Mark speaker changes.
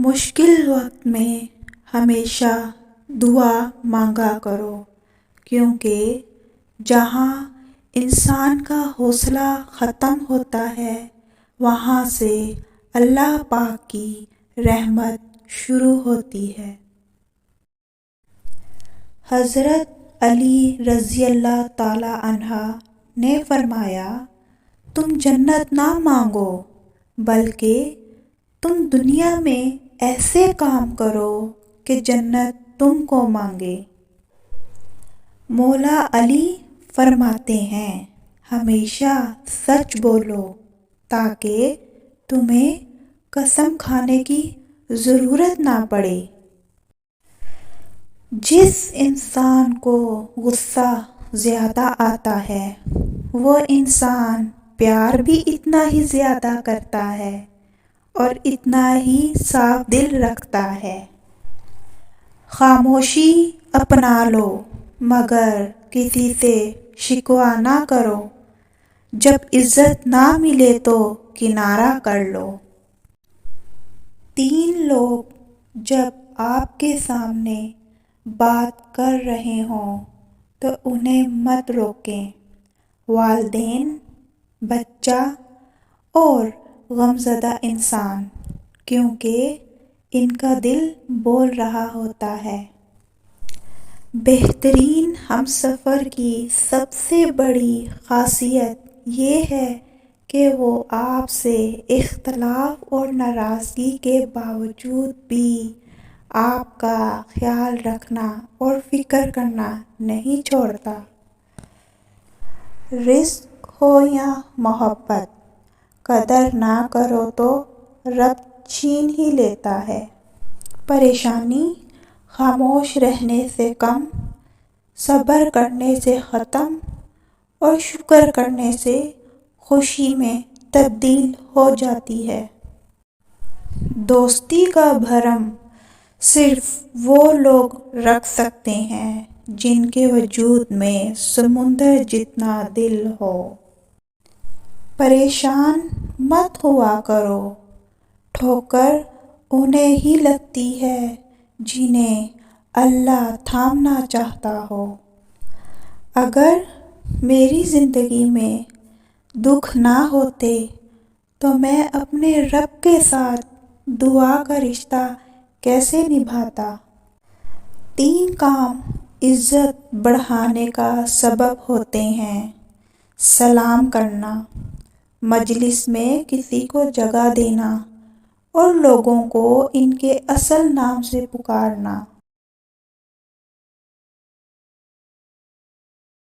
Speaker 1: مشکل وقت میں ہمیشہ دعا مانگا کرو، کیونکہ جہاں انسان کا حوصلہ ختم ہوتا ہے وہاں سے اللہ پاک کی رحمت شروع ہوتی ہے۔ حضرت علی رضی اللہ تعالی عنہ نے فرمایا، تم جنت نہ مانگو بلکہ تم دنیا میں ایسے کام کرو کہ جنت تم کو مانگے۔ مولا علی فرماتے ہیں، ہمیشہ سچ بولو تاکہ تمہیں قسم کھانے کی ضرورت نہ پڑے۔ جس انسان کو غصہ زیادہ آتا ہے وہ انسان پیار بھی اتنا ہی زیادہ کرتا ہے اور اتنا ہی صاف دل رکھتا ہے۔ خاموشی اپنا لو مگر کسی سے شکوہ نہ کرو، جب عزت نہ ملے تو کنارہ کر لو۔ 3 لوگ جب آپ کے سامنے بات کر رہے ہوں تو انہیں مت روکیں، والدین، بچہ اور غمزدہ انسان، کیونکہ ان کا دل بول رہا ہوتا ہے۔ بہترین ہمسفر کی سب سے بڑی خاصیت یہ ہے کہ وہ آپ سے اختلاف اور ناراضگی کے باوجود بھی آپ کا خیال رکھنا اور فکر کرنا نہیں چھوڑتا۔ رزق ہو یا محبت، قدر نہ کرو تو رب چھین ہی لیتا ہے۔ پریشانی خاموش رہنے سے کم، صبر کرنے سے ختم اور شکر کرنے سے خوشی میں تبدیل ہو جاتی ہے۔ دوستی کا بھرم صرف وہ لوگ رکھ سکتے ہیں جن کے وجود میں سمندر جتنا دل ہو۔ پریشان مت ہوا کرو، ٹھوکر انہیں ہی لگتی ہے جنہیں اللہ تھامنا چاہتا ہو۔ اگر میری زندگی میں دکھ نہ ہوتے تو میں اپنے رب کے ساتھ دعا کا رشتہ کیسے نبھاتا؟ 3 کام عزت بڑھانے کا سبب ہوتے ہیں: سلام کرنا، مجلس میں کسی کو جگہ دینا اور لوگوں کو ان کے اصل نام سے پکارنا۔